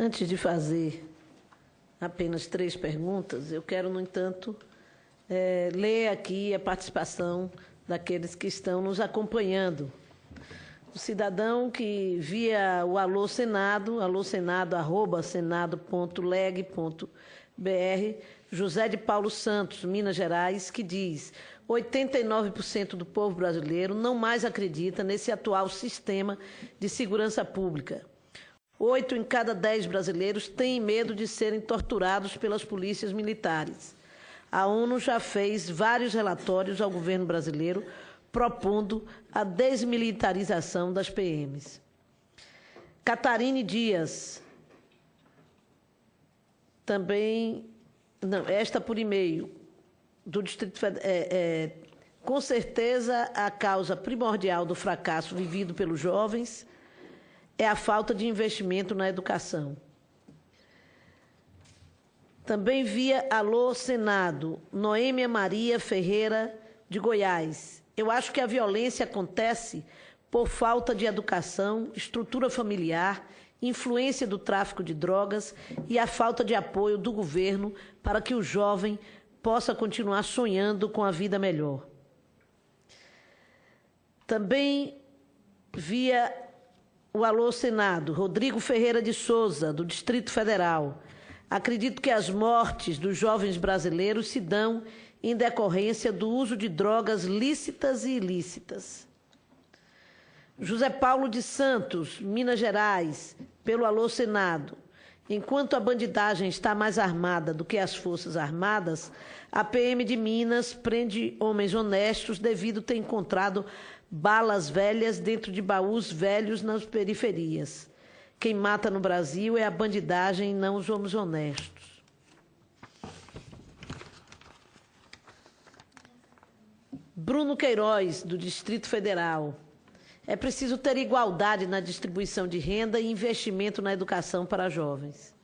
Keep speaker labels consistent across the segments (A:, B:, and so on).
A: Antes de fazer apenas 3 perguntas, eu quero, no entanto, ler aqui a participação daqueles que estão nos acompanhando. O cidadão que via o Alô Senado, alôsenado@senado.leg.br, José de Paulo Santos, Minas Gerais, que diz: 89% do povo brasileiro não mais acredita nesse atual sistema de segurança pública. 8 em cada 10 brasileiros têm medo de serem torturados pelas polícias militares. A ONU já fez vários relatórios ao governo brasileiro propondo a desmilitarização das PMs. Catarine Dias, também, não, esta por e-mail, do Distrito Federal. Com certeza, a causa primordial do fracasso vivido pelos jovens é a falta de investimento na educação. Também via Alô Senado, Noêmia Maria Ferreira, de Goiás. Eu acho que a violência acontece por falta de educação, estrutura familiar, influência do tráfico de drogas e a falta de apoio do governo para que o jovem possa continuar sonhando com a vida melhor. Também via o Alô Senado, Rodrigo Ferreira de Souza, do Distrito Federal. Acredito que as mortes dos jovens brasileiros se dão em decorrência do uso de drogas lícitas e ilícitas. José Paulo de Santos, Minas Gerais, pelo Alô Senado. Enquanto a bandidagem está mais armada do que as Forças Armadas, a PM de Minas prende homens honestos devido ter encontrado balas velhas dentro de baús velhos nas periferias. Quem mata no Brasil é a bandidagem, não os homens honestos. Bruno Queiroz, do Distrito Federal. É preciso ter igualdade na distribuição de renda e investimento na educação para jovens.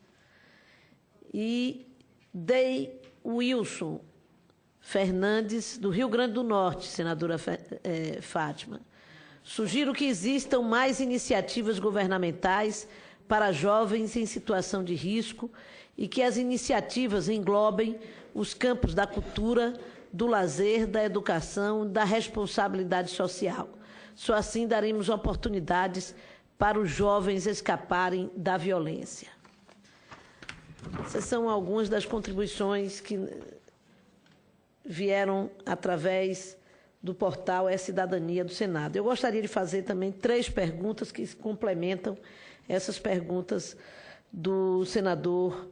A: E Dei Wilson Fernandes, do Rio Grande do Norte, senadora Fátima. Sugiro que existam mais iniciativas governamentais para jovens em situação de risco e que as iniciativas englobem os campos da cultura, do lazer, da educação e da responsabilidade social. Só assim daremos oportunidades para os jovens escaparem da violência. Essas são algumas das contribuições que vieram através do portal E-Cidadania do Senado. Eu gostaria de fazer também 3 perguntas que complementam essas perguntas do senador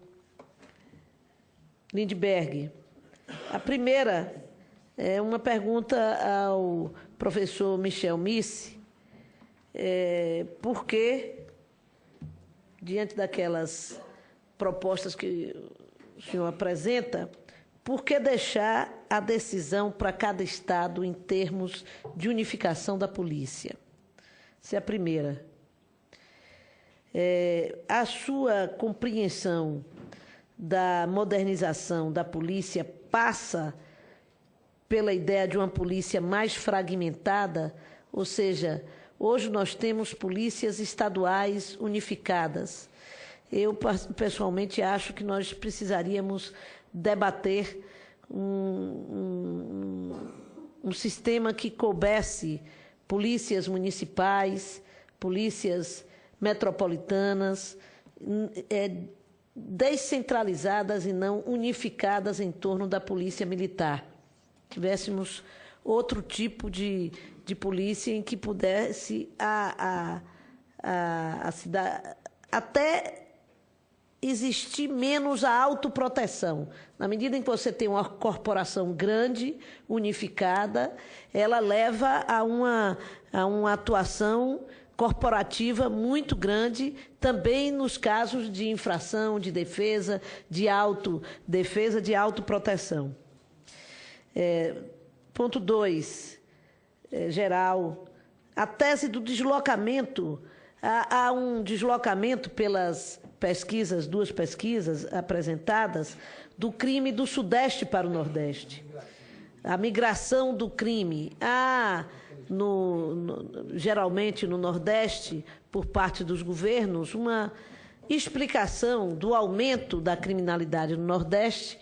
A: Lindbergh. A primeira é uma pergunta ao professor Michel Misse, por que, diante daquelas propostas que o senhor apresenta, por que deixar a decisão para cada estado em termos de unificação da polícia? Essa é a primeira. A sua compreensão da modernização da polícia passa pela ideia de uma polícia mais fragmentada, ou seja, hoje nós temos polícias estaduais unificadas. Eu, pessoalmente, acho que nós precisaríamos debater um sistema que coubesse polícias municipais, polícias metropolitanas, descentralizadas e não unificadas em torno da polícia militar. Tivéssemos outro tipo de polícia em que pudesse até existir menos a autoproteção. Na medida em que você tem uma corporação grande, unificada, ela leva a uma atuação corporativa muito grande, também nos casos de infração, de defesa, de autodefesa, de autoproteção. Ponto 2, geral, a tese do deslocamento. Há um deslocamento pelas pesquisas, 2 pesquisas apresentadas, do crime do Sudeste para o Nordeste. A migração do crime. Geralmente no Nordeste, por parte dos governos, explicação do aumento da criminalidade no Nordeste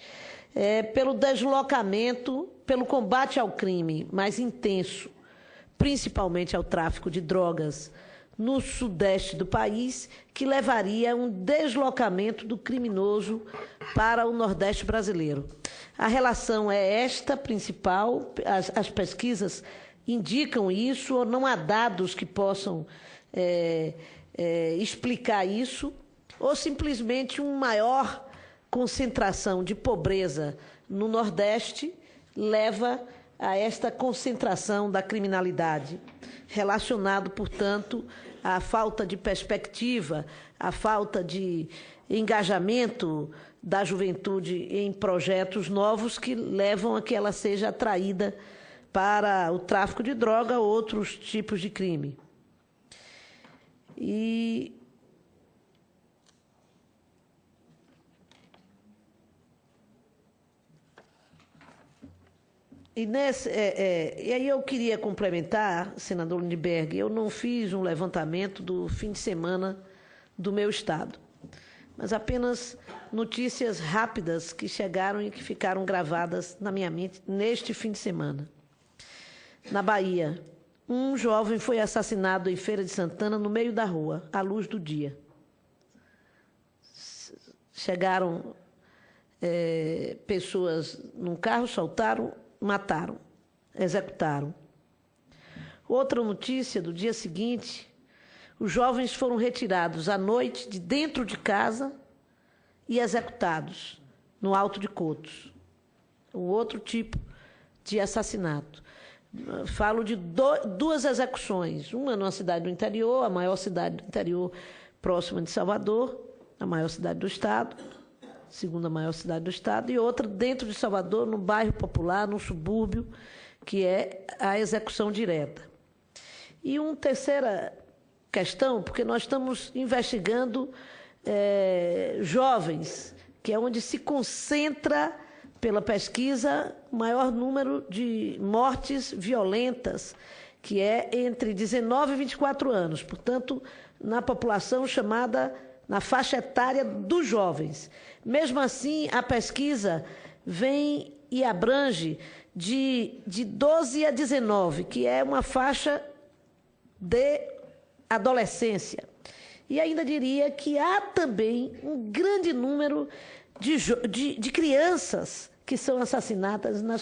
A: pelo deslocamento, pelo combate ao crime mais intenso, principalmente ao tráfico de drogas no sudeste do país, que levaria a um deslocamento do criminoso para o Nordeste brasileiro. A relação é esta principal, as pesquisas indicam isso, ou não há dados que possam explicar isso, ou simplesmente uma maior concentração de pobreza no Nordeste leva a esta concentração da criminalidade, relacionado, portanto, à falta de perspectiva, à falta de engajamento da juventude em projetos novos que levam a que ela seja atraída para o tráfico de droga ou outros tipos de crime. E aí eu queria complementar, senador Lindbergh, eu não fiz um levantamento do fim de semana do meu estado, mas apenas notícias rápidas que chegaram e que ficaram gravadas na minha mente neste fim de semana. Na Bahia, um jovem foi assassinado em Feira de Santana, no meio da rua, à luz do dia. Chegaram pessoas num carro, soltaram, mataram, executaram. Outra notícia do dia seguinte, os jovens foram retirados à noite de dentro de casa e executados no Alto de Cotos. Um outro tipo de assassinato. Falo de duas execuções, uma numa cidade do interior, a maior cidade do interior próxima de Salvador, a maior cidade do estado, segunda maior cidade do estado, e outra dentro de Salvador, no bairro popular, no subúrbio, que é a execução direta. E uma terceira questão, porque nós estamos investigando jovens, que é onde se concentra, pela pesquisa, o maior número de mortes violentas, que é entre 19 e 24 anos, portanto, na população chamada, na faixa etária dos jovens. Mesmo assim, a pesquisa vem e abrange de 12 a 19, que é uma faixa de adolescência. E ainda diria que há também um grande número de crianças que são assassinadas na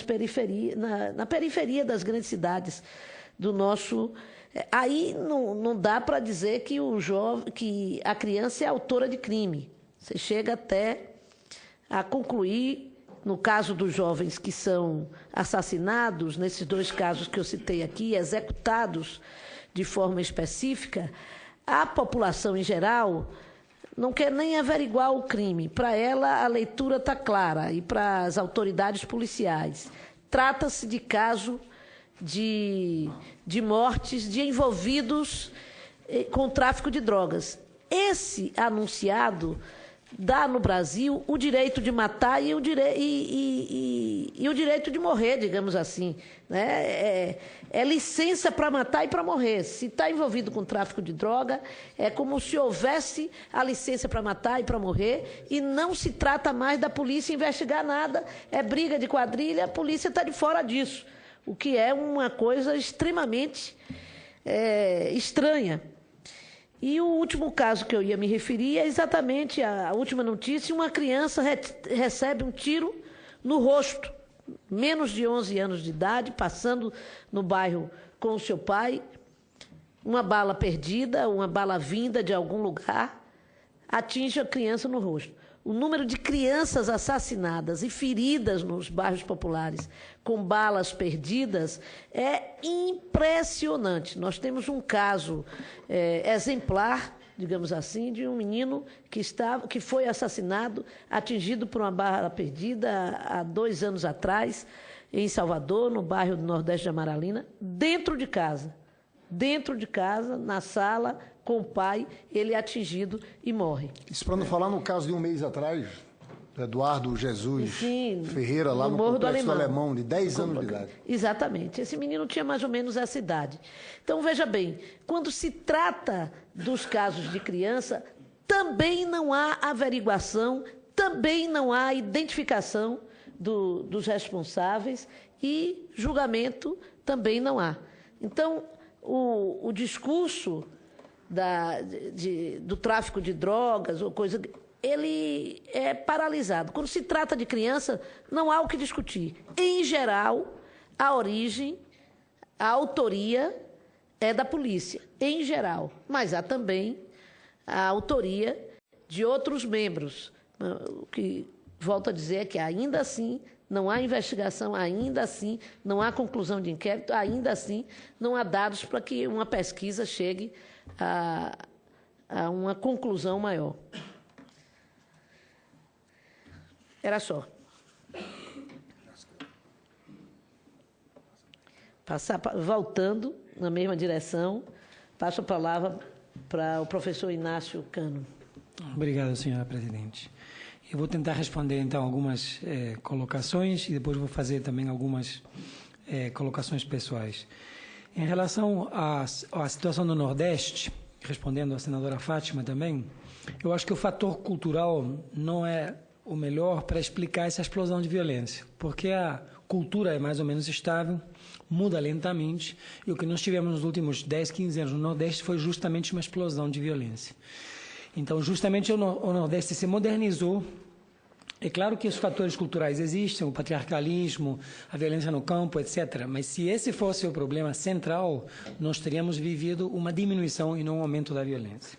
A: periferia das grandes cidades do nosso... Aí não dá para dizer que, que a criança é autora de crime. Você chega até a concluir, no caso dos jovens que são assassinados, nesses dois casos que eu citei aqui, executados de forma específica, a população em geral não quer nem averiguar o crime. Para ela, a leitura está clara, e para as autoridades policiais. Trata-se de caso de mortes de envolvidos com tráfico de drogas. Esse anunciado dá no Brasil o direito de matar e o direito de morrer, digamos assim. Né? É licença para matar e para morrer. Se está envolvido com tráfico de droga, é como se houvesse a licença para matar e para morrer, e não se trata mais da polícia investigar nada, é briga de quadrilha, a polícia está de fora disso, o que é uma coisa extremamente estranha. E o último caso que eu ia me referir é exatamente a última notícia: uma criança recebe um tiro no rosto, menos de 11 anos de idade, passando no bairro com o seu pai, uma bala perdida, uma bala vinda de algum lugar, atinge a criança no rosto. O número de crianças assassinadas e feridas nos bairros populares com balas perdidas é impressionante. Nós temos um caso exemplar, digamos assim, de um menino que foi assassinado, atingido por uma bala perdida há 2 anos atrás, em Salvador, no bairro do Nordeste de Amaralina, dentro de casa. Dentro de casa, na sala, com o pai, ele é atingido e morre.
B: Isso para não falar no caso de um mês atrás, Eduardo Jesus Ferreira, lá no Complexo Alemão, de 10 anos de idade.
A: Exatamente. Esse menino tinha mais ou menos essa idade. Então, veja bem, quando se trata dos casos de criança, também não há averiguação, também não há identificação dos responsáveis e julgamento também não há. Então, o discurso do tráfico de drogas ou coisa, ele é paralisado. Quando se trata de criança, não há o que discutir. Em geral, a origem, a autoria é da polícia, em geral. Mas há também a autoria de outros membros. O que volto a dizer é que, ainda assim, não há investigação, ainda assim, não há conclusão de inquérito, ainda assim, não há dados para que uma pesquisa chegue a uma conclusão maior. Era só. Voltando na mesma direção, passo a palavra para o professor Inácio Cano.
C: Obrigado, senhora presidente. Eu vou tentar responder, então, algumas colocações e depois vou fazer também algumas colocações pessoais. Em relação à situação do Nordeste, respondendo à senadora Fátima também, eu acho que o fator cultural não é o melhor para explicar essa explosão de violência, porque a cultura é mais ou menos estável, muda lentamente, e o que nós tivemos nos últimos 10, 15 anos no Nordeste foi justamente uma explosão de violência. Então, justamente, o Nordeste se modernizou. É claro que os fatores culturais existem, o patriarcalismo, a violência no campo, etc. Mas se esse fosse o problema central, nós teríamos vivido uma diminuição e não um aumento da violência.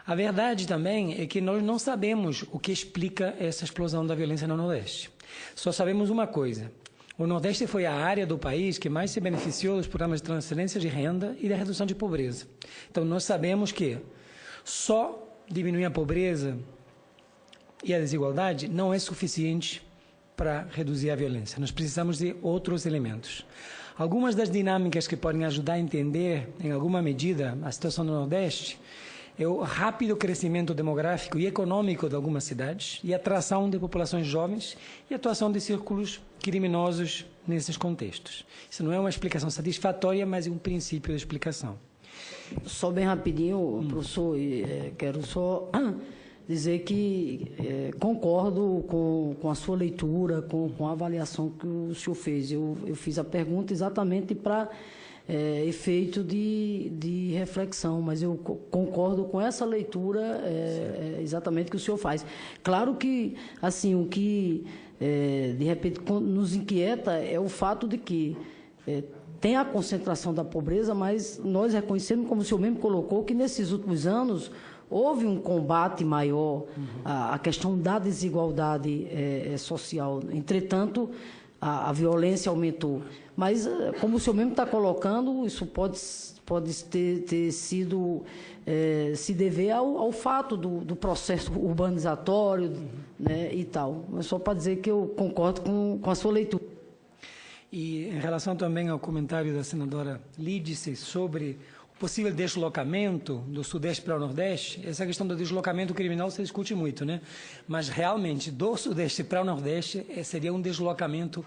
C: A verdade também é que nós não sabemos o que explica essa explosão da violência no Nordeste. Só sabemos uma coisa. O Nordeste foi a área do país que mais se beneficiou dos programas de transferência de renda e da redução de pobreza. Então, nós sabemos que só diminuir a pobreza e a desigualdade não é suficiente para reduzir a violência. Nós precisamos de outros elementos. Algumas das dinâmicas que podem ajudar a entender, em alguma medida, a situação do Nordeste é o rápido crescimento demográfico e econômico de algumas cidades e a atração de populações jovens e a atuação de círculos criminosos nesses contextos. Isso não é uma explicação satisfatória, mas é um princípio de explicação.
D: Só bem rapidinho, professor, quero só dizer que concordo com a sua leitura, com a avaliação que o senhor fez. Eu fiz a pergunta exatamente para efeito de reflexão, mas eu concordo com essa leitura exatamente que o senhor faz. Claro que, assim, o que de repente nos inquieta é o fato de que tem a concentração da pobreza, mas nós reconhecemos, como o senhor mesmo colocou, que nesses últimos anos houve um combate maior à questão da desigualdade social. Entretanto, a violência aumentou. Mas, como o senhor mesmo está colocando, isso pode ter sido, se dever ao fato do processo urbanizatório, né, e tal. Mas só para dizer que eu concordo com a sua leitura.
C: E em relação também ao comentário da senadora Lídice sobre o possível deslocamento do Sudeste para o Nordeste, essa questão do deslocamento criminal se discute muito, né? Mas realmente, do Sudeste para o Nordeste, seria um deslocamento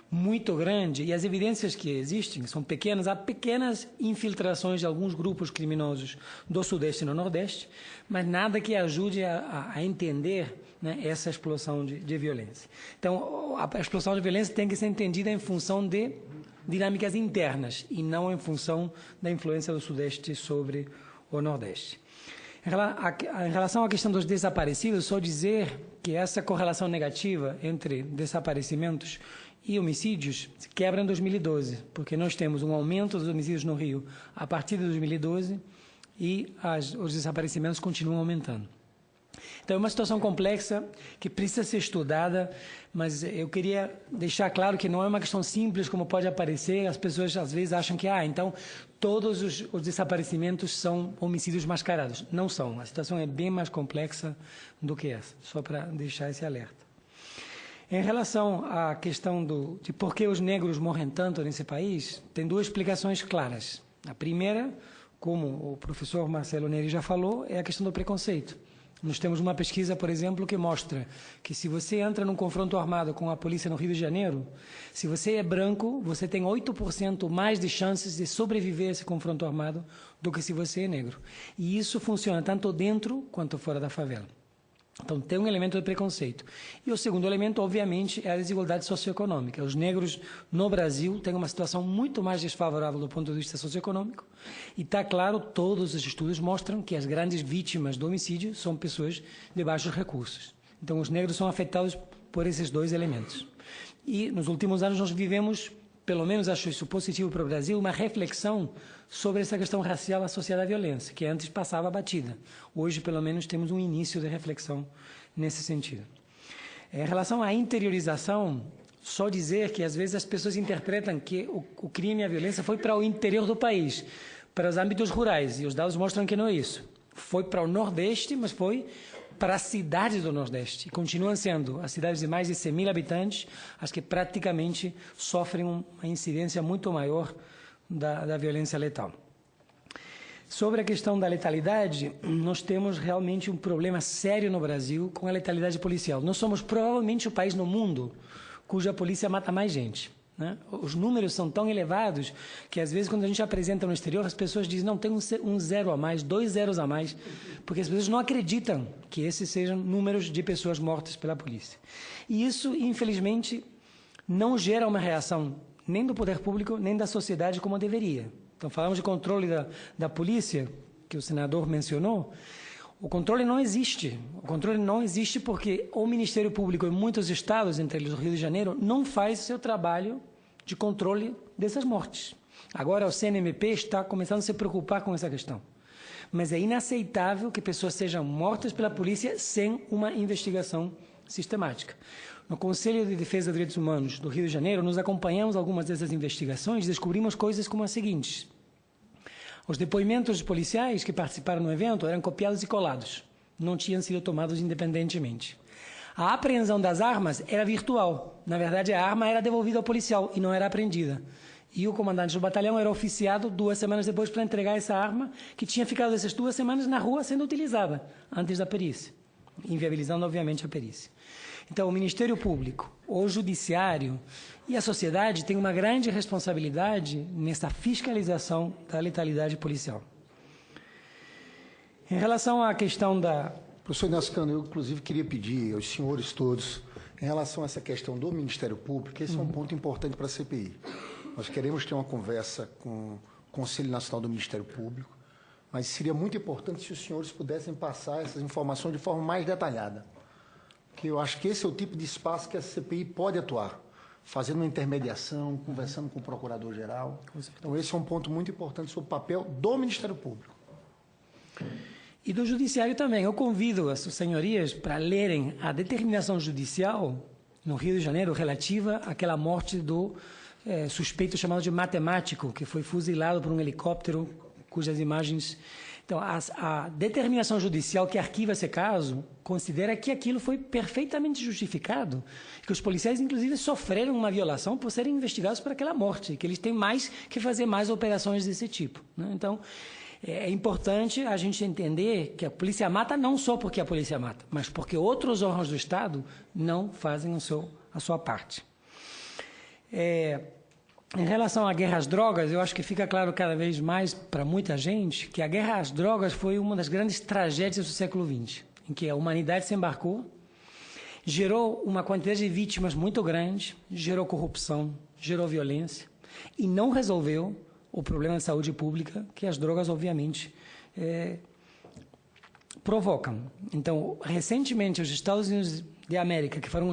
C: muito grande, e as evidências que existem são pequenas, há pequenas infiltrações de alguns grupos criminosos do Sudeste e no Nordeste, mas nada que ajude a entender, né, essa explosão de violência. Então, a explosão de violência tem que ser entendida em função de dinâmicas internas e não em função da influência do Sudeste sobre o Nordeste. Em relação à questão dos desaparecidos, só dizer que essa correlação negativa entre desaparecimentos e homicídios se quebra em 2012, porque nós temos um aumento dos homicídios no Rio a partir de 2012 e os desaparecimentos continuam aumentando. Então, é uma situação complexa que precisa ser estudada, mas eu queria deixar claro que não é uma questão simples como pode aparecer. As pessoas, às vezes, acham que, então, todos os desaparecimentos são homicídios mascarados. Não são. A situação é bem mais complexa do que essa, só para deixar esse alerta. Em relação à questão de por que os negros morrem tanto nesse país, tem duas explicações claras. A primeira, como o professor Marcelo Neri já falou, é a questão do preconceito. Nós temos uma pesquisa, por exemplo, que mostra que se você entra num confronto armado com a polícia no Rio de Janeiro, se você é branco, você tem 8% mais de chances de sobreviver a esse confronto armado do que se você é negro. E isso funciona tanto dentro quanto fora da favela. Então, tem um elemento de preconceito. E o segundo elemento, obviamente, é a desigualdade socioeconômica. Os negros no Brasil têm uma situação muito mais desfavorável do ponto de vista socioeconômico. E está claro, todos os estudos mostram que as grandes vítimas do homicídio são pessoas de baixos recursos. Então, os negros são afetados por esses dois elementos. E, nos últimos anos, nós vivemos, pelo menos acho isso positivo para o Brasil, uma reflexão sobre essa questão racial associada à violência, que antes passava batida. Hoje, pelo menos, temos um início de reflexão nesse sentido. Em relação à interiorização, só dizer que, às vezes, as pessoas interpretam que o crime e a violência foi para o interior do país, para os âmbitos rurais, e os dados mostram que não é isso. Foi para o Nordeste, mas foi para as cidades do Nordeste. E continuam sendo as cidades de mais de 100 mil habitantes as que praticamente sofrem uma incidência muito maior da violência letal. Sobre a questão da letalidade, nós temos realmente um problema sério no Brasil com a letalidade policial. Nós somos provavelmente o país no mundo cuja polícia mata mais gente, né? Os números são tão elevados que, às vezes, quando a gente apresenta no exterior, as pessoas dizem, não, tem um zero a mais, 2 zeros a mais, porque as pessoas não acreditam que esses sejam números de pessoas mortas pela polícia. E isso, infelizmente, não gera uma reação nem do poder público, nem da sociedade como deveria. Então, falamos de controle da polícia, que o senador mencionou. O controle não existe. O controle não existe porque o Ministério Público, em muitos estados, entre eles o Rio de Janeiro, não faz seu trabalho de controle dessas mortes. Agora, o CNMP está começando a se preocupar com essa questão. Mas é inaceitável que pessoas sejam mortas pela polícia sem uma investigação sistemática. No Conselho de Defesa dos Direitos Humanos do Rio de Janeiro, nós acompanhamos algumas dessas investigações e descobrimos coisas como as seguintes. Os depoimentos policiais que participaram no evento eram copiados e colados, não tinham sido tomados independentemente. A apreensão das armas era virtual. Na verdade, a arma era devolvida ao policial e não era apreendida. E o comandante do batalhão era oficiado 2 semanas depois para entregar essa arma, que tinha ficado essas 2 semanas na rua sendo utilizada antes da perícia, inviabilizando, obviamente, a perícia. Então, o Ministério Público, o Judiciário e a sociedade têm uma grande responsabilidade nessa fiscalização da letalidade policial. Em relação à questão da...
B: Professor Inácio Cano, eu, inclusive, queria pedir aos senhores todos, em relação a essa questão do Ministério Público, esse é um ponto importante para a CPI. Nós queremos ter uma conversa com o Conselho Nacional do Ministério Público, mas seria muito importante se os senhores pudessem passar essas informações de forma mais detalhada. Porque eu acho que esse é o tipo de espaço que a CPI pode atuar, fazendo uma intermediação, conversando com o Procurador-Geral. Então, esse é um ponto muito importante sobre o papel do Ministério Público.
C: E do Judiciário também. Eu convido as senhorias para lerem a determinação judicial no Rio de Janeiro relativa àquela morte do suspeito chamado de matemático, que foi fuzilado por um helicóptero, cujas imagens... Então, a determinação judicial que arquiva esse caso considera que aquilo foi perfeitamente justificado, que os policiais, inclusive, sofreram uma violação por serem investigados por aquela morte, que eles têm mais que fazer mais operações desse tipo, né? Então, é importante a gente entender que a polícia mata não só porque a polícia mata, mas porque outros órgãos do Estado não fazem a sua parte. Em relação à guerra às drogas, eu acho que fica claro cada vez mais para muita gente que a guerra às drogas foi uma das grandes tragédias do século XX, em que a humanidade se embarcou, gerou uma quantidade de vítimas muito grande, gerou corrupção, gerou violência e não resolveu o problema de saúde pública que as drogas, obviamente, provocam. Então, recentemente, os Estados Unidos de América, que foram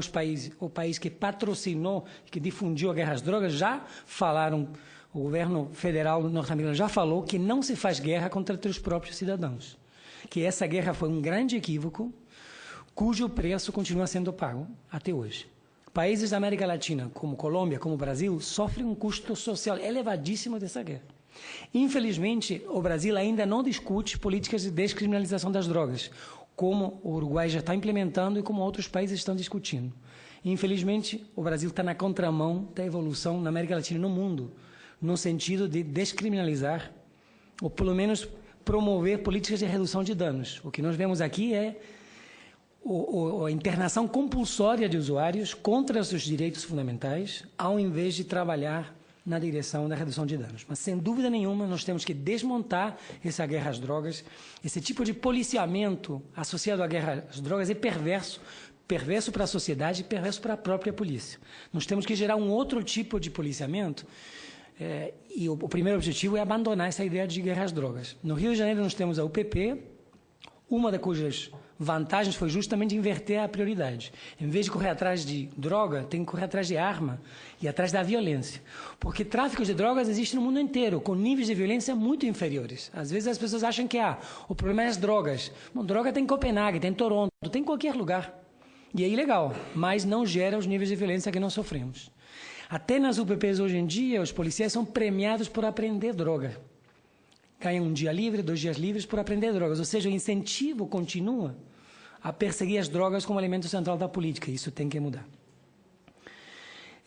C: o país que patrocinou, que difundiu a guerra às drogas, já falaram, o governo federal norte-americano já falou que não se faz guerra contra os próprios cidadãos. Que essa guerra foi um grande equívoco, cujo preço continua sendo pago até hoje. Países da América Latina, como Colômbia, como Brasil, sofrem um custo social elevadíssimo dessa guerra. Infelizmente, o Brasil ainda não discute políticas de descriminalização das drogas, como o Uruguai já está implementando e como outros países estão discutindo. Infelizmente, o Brasil está na contramão da evolução na América Latina e no mundo, no sentido de descriminalizar, ou pelo menos promover políticas de redução de danos. O que nós vemos aqui é a internação compulsória de usuários contra os seus direitos fundamentais, ao invés de trabalhar na direção da redução de danos. Mas, sem dúvida nenhuma, nós temos que desmontar essa guerra às drogas. Esse tipo de policiamento associado à guerra às drogas é perverso para a sociedade e perverso para a própria polícia. Nós temos que gerar um outro tipo de policiamento, e o primeiro objetivo é abandonar essa ideia de guerra às drogas. No Rio de Janeiro nós temos a UPP, uma das cujas vantagens foi justamente inverter a prioridade. Em vez de correr atrás de droga, tem que correr atrás de arma e atrás da violência. Porque tráfico de drogas existe no mundo inteiro, com níveis de violência muito inferiores. Às vezes as pessoas acham que o problema é as drogas. Bom, droga tem em Copenhague, tem em Toronto, tem em qualquer lugar. E é ilegal, mas não gera os níveis de violência que nós sofremos. Até nas UPPs hoje em dia, os policiais são premiados por apreender droga. Ganham um dia livre, 2 dias livres por aprender drogas. Ou seja, o incentivo continua a perseguir as drogas como elemento central da política. Isso tem que mudar.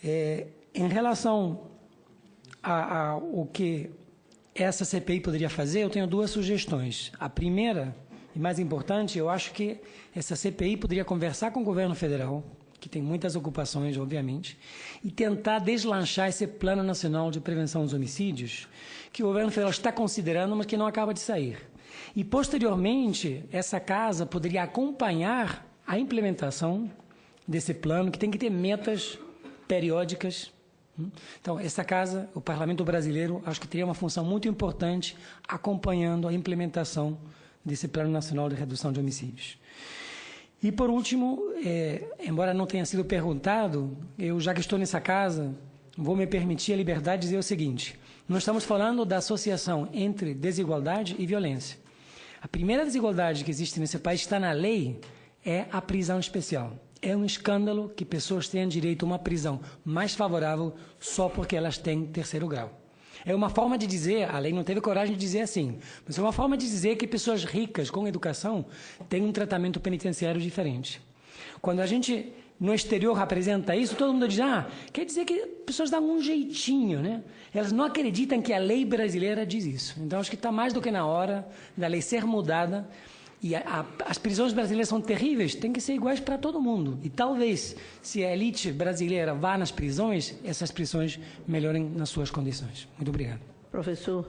C: Em relação ao que essa CPI poderia fazer, eu tenho 2 sugestões. A primeira, e mais importante, eu acho que essa CPI poderia conversar com o governo federal, que tem muitas ocupações, obviamente, e tentar deslanchar esse Plano Nacional de Prevenção dos Homicídios, que o governo federal está considerando, mas que não acaba de sair. E, posteriormente, essa casa poderia acompanhar a implementação desse plano, que tem que ter metas periódicas. Então, essa casa, o Parlamento Brasileiro, acho que teria uma função muito importante acompanhando a implementação desse Plano Nacional de Redução de Homicídios. E, por último, embora não tenha sido perguntado, eu, já que estou nessa casa, vou me permitir a liberdade de dizer o seguinte: nós estamos falando da associação entre desigualdade e violência. A primeira desigualdade que existe nesse país, está na lei, é a prisão especial. É um escândalo que pessoas tenham direito a uma prisão mais favorável só porque elas têm 3º grau. É uma forma de dizer, a lei não teve coragem de dizer assim, mas é uma forma de dizer que pessoas ricas com educação têm um tratamento penitenciário diferente. Quando a gente no exterior apresenta isso, todo mundo diz, quer dizer que pessoas dão um jeitinho, né? Elas não acreditam que a lei brasileira diz isso. Então, acho que está mais do que na hora da lei ser mudada. E as prisões brasileiras são terríveis, tem que ser iguais para todo mundo. E talvez, se a elite brasileira vá nas prisões, essas prisões melhorem nas suas condições. Muito obrigado.
A: Professor.